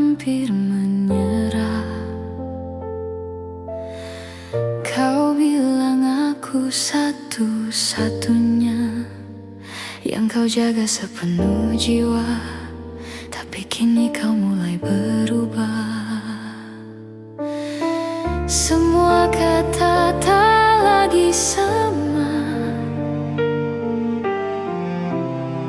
hampir menyerah. Kau bilang aku satu-satunya yang kau jaga sepenuh jiwa, tapi kini kau mulai berubah. Semua kata tak lagi sama,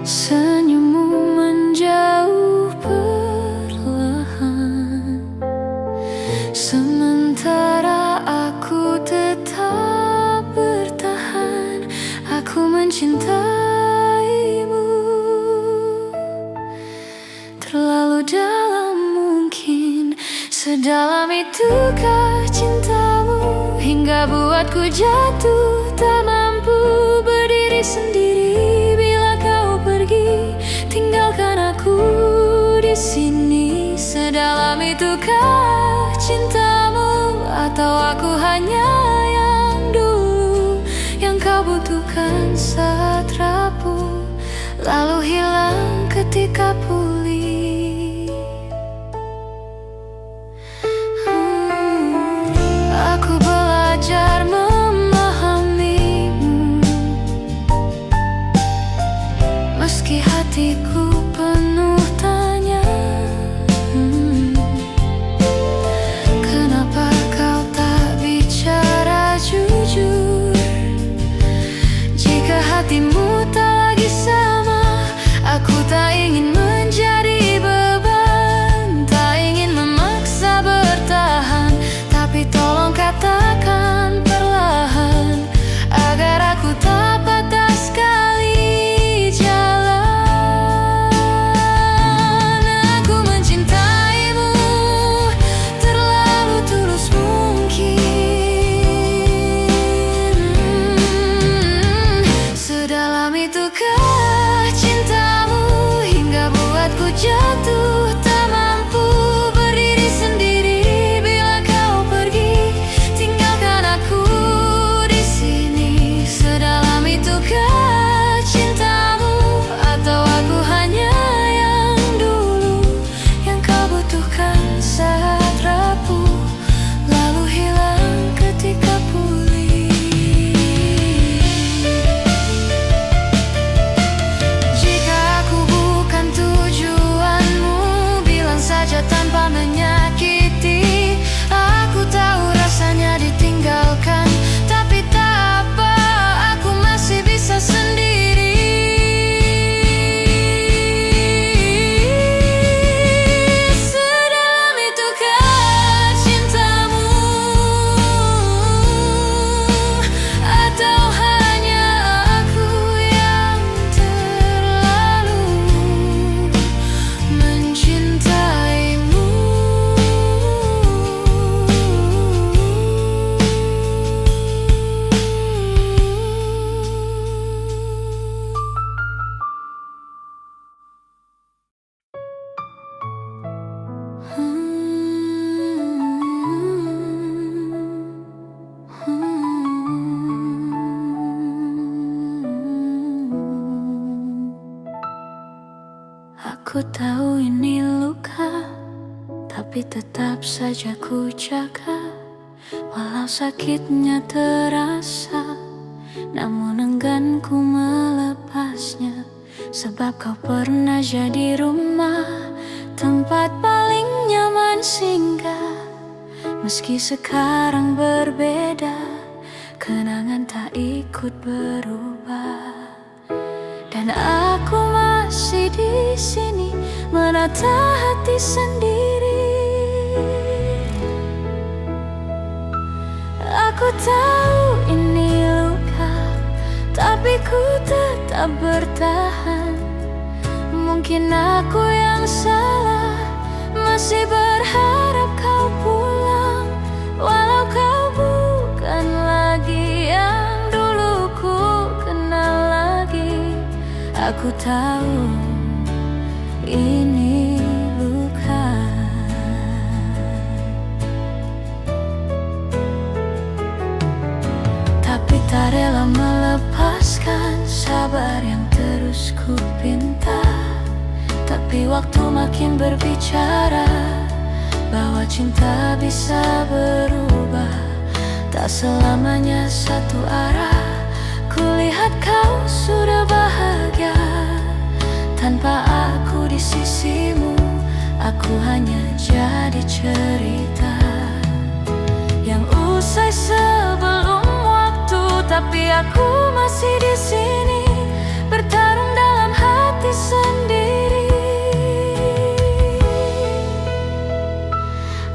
senyummu menjauh perlahan, sementara aku tetap bertahan. Aku mencintaimu terlalu dalam, mungkin sedalam itukah cintamu, hingga buatku jatuh tak mampu berdiri sendiri bila kau pergi, tinggalkan aku di sini. Sedalam itukah cintamu, atau aku hanya yang dulu yang kau butuhkan saat rapuh, lalu hilang ketika pulih. Aku belajar memahamimu, meski hatiku penuh tanya. Kenapa kau tak bicara jujur? Jika hatimu tak lagi sama, aku tak ingin menjadi beban, tak ingin memaksa bertahan, tapi tolong katakan perlahan, agar aku tak patah sekali jalan. Aku mencintaimu terlalu tulus mungkin. Sedalam itukah cintamu, hingga buatku jatuh tak mampu berdiri sendiri bila kau pergi, tinggalkan aku di sini. Sedalam itukah cintamu, atau aku hanya yang dulu yang kau butuhkan saat rapuh, lalu hilang ketika pulih. Jika aku bukan tujuanmu, bilang saja tanpa menyakiti. Aku tahu rasanya ditinggalkan, tapi tak apa, aku masih bisa sendiri. Sedalam itukah cintamu, atau hanya aku yang terlalu mencintaimu? Aku tahu ini luka, tapi tetap saja ku jaga. Walau sakitnya terasa, namun enggan ku melepasnya. Sebab kau pernah jadi rumah, tempat paling nyaman singgah. Meski sekarang berbeda, kenangan tak ikut berubah. Dan aku masih di sini menata hati sendiri. Aku tahu ini luka, tapi ku tetap bertahan. Mungkin aku yang salah, masih berharap kau pulang, walau kau bukan lagi yang dulu ku kenal lagi. Aku tahu ini luka, tapi tak rela melepaskan sabar yang terus ku pinta. Tapi waktu makin berbicara, cinta bisa berubah, tak selamanya satu arah. Kulihat kau sudah bahagia tanpa aku di sisimu. Aku hanya jadi cerita yang usai sebelum waktu, tapi aku masih di sini bertarung dalam hati sendiri.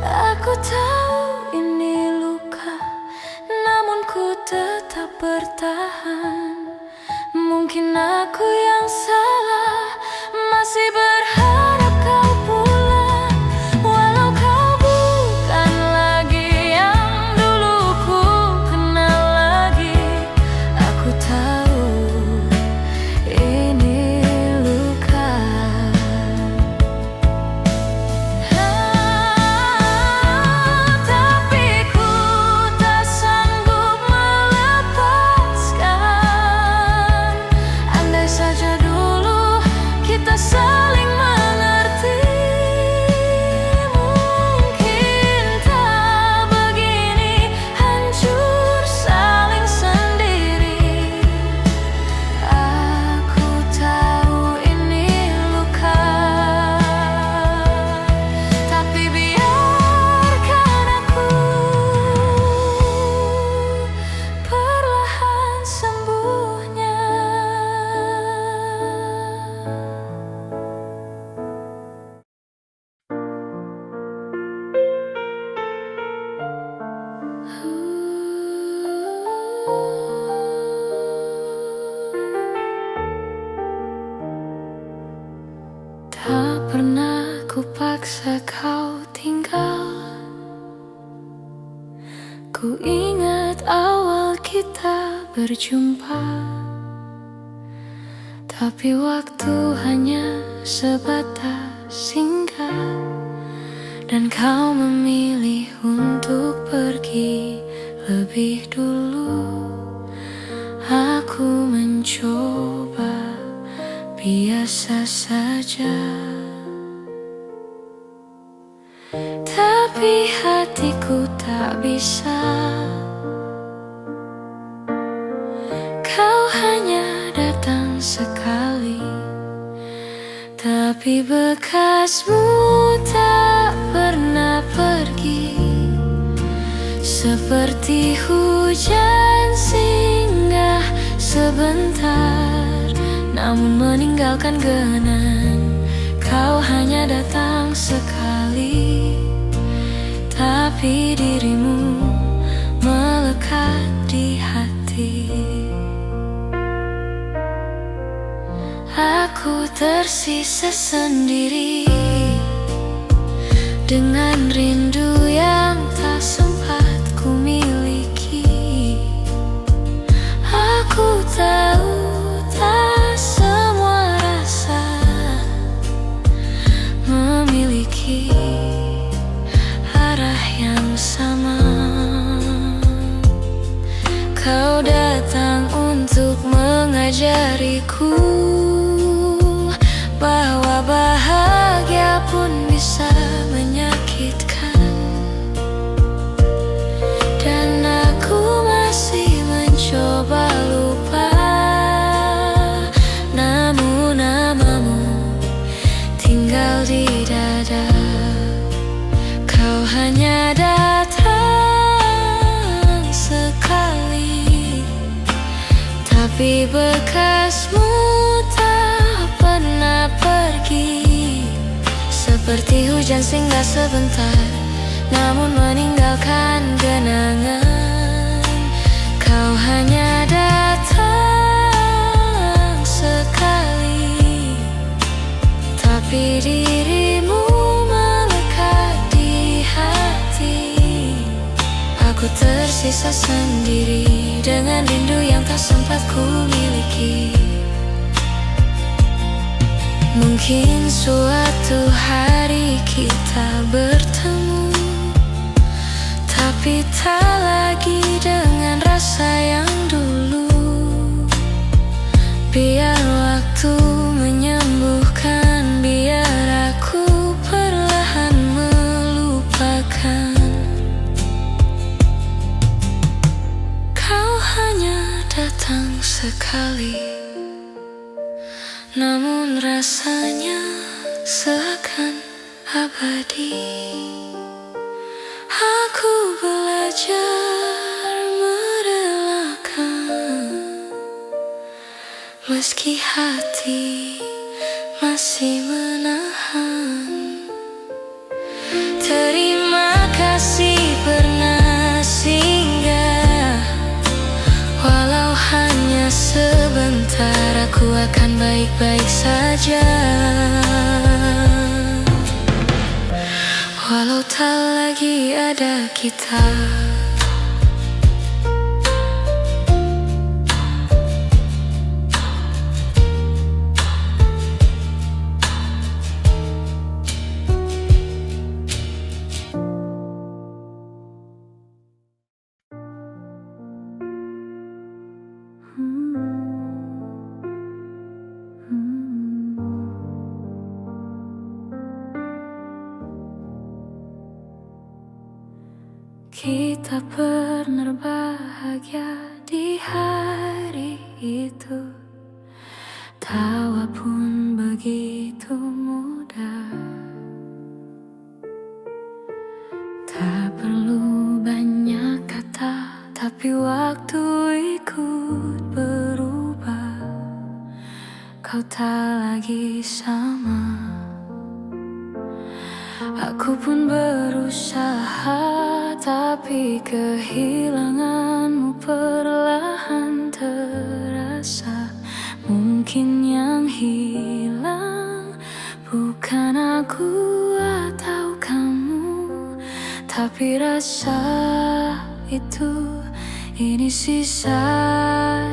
Aku tahu ini luka, namun ku tetap bertahan. Mungkin aku yang salah, masih berharap kau pulang. Walau kau bukan lagi yang dulu ku kenal lagi, aku tahu ini luka. Tapi ku tak sanggup melepaskan. Andai saja dulu kita saling mengerti, mungkin tak begini hancur saling sendiri. Aku tahu ini luka, tapi biarkan aku perlahan sembuhnya. Tak pernah ku paksa kau tinggal. Ku ingat awal kita berjumpa, tapi waktu hanya sebatas singgah, dan kau memilih untuk pergi lebih dulu. Aku mencoba biasa saja, tapi hatiku tak bisa. Kau hanya datang sekali, tapi bekasmu tak pernah pergi. Seperti hujan singgah sebentar, namun meninggalkan genang. Kau hanya datang sekali, tapi dirimu melekat di hati. Aku tersisa sendiri dengan rindu yang tak sempat ku miliki. Aku tahu tak semua rasa memiliki arah yang sama. Kau datang untuk mengajariku bahwa bahagia pun bisa menyakitkan, dan aku masih mencoba lupa. Namun namamu tinggal di dada. Kau hanya datang sekali, tapi bekasmu tak pernah pergi. Seperti hujan singgah sebentar, namun meninggalkan genangan. Kau hanya datang sekali, tapi dirimu melekat di hati. Aku tersisa sendiri dengan rindu yang tak sempat ku miliki. Mungkin suatu hari kita bertemu, tapi tak lagi dengan rasa yang dulu. Biar waktu menyembuhkan, biar aku perlahan melupakan. abadi. Aku belajar merelakan, meski hati masih menahan. Terima kasih pernah singgah, walau hanya sebentar. Aku akan baik-baik saja, walau tak lagi ada kita. Kita pernah bahagia di hari itu, tawa pun begitu mudah. Tak perlu banyak kata, tapi waktu ikut berubah. Kau tak lagi sama, aku pun berusaha. Tapi kehilanganmu perlahan terasa. Mungkin yang hilang bukan aku atau kamu, tapi rasa itu. Ini sisa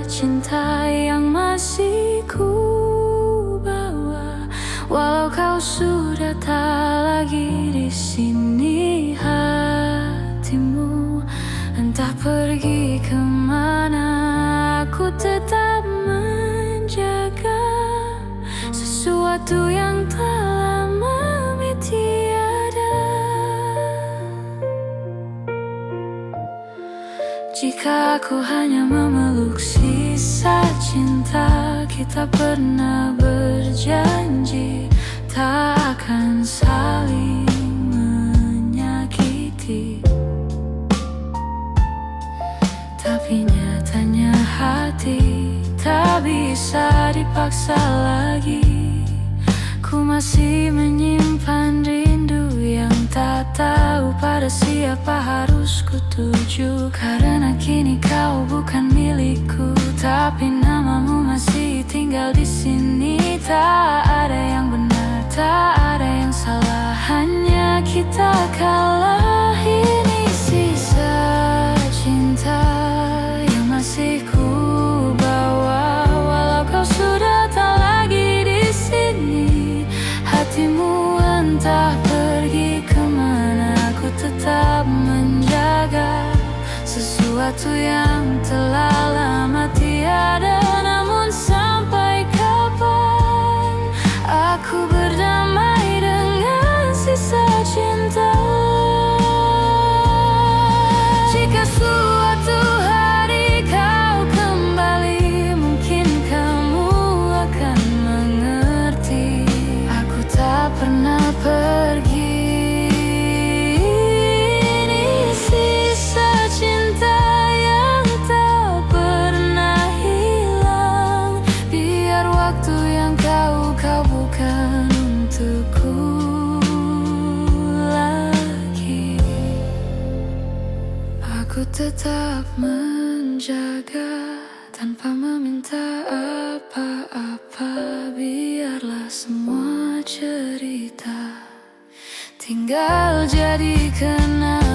cinta yang masih ku bawa, walau kau sudah tak lagi di sini. Hatimu entah pergi kemana, aku tetap menjaga sesuatu yang telah lama tiada. Jika aku hanya memeluk sisa cinta, kita pernah berjanji tak akan saling menyakiti. Tapi nyatanya hati tak bisa dipaksa lagi. Ku masih menyimpan rindu yang tak tahu pada siapa harus ku tuju. Karena kini kau bukan milikku, tapi namamu masih tinggal di sini. Tak ada yang benar, tak ada yang salah, hanya kita kalah. Ini sisa cinta yang masih ku bawa, walau kau sudah tak lagi di sini. Hatimu entah pergi kemana, aku tetap menjaga sesuatu yang telah lama tiada. Namun sampai kapan aku berdamai dengan sisa cinta? Jika suatu hari kau kembali, mungkin kamu akan mengerti. Aku tak pernah pergi. Ini sisa cinta yang tak pernah hilang. Biar waktu yang kau bukan untukku lagi, aku tetap menjaga tanpa meminta apa-apa. Biarlah semua cerita tinggal jadi kenangan.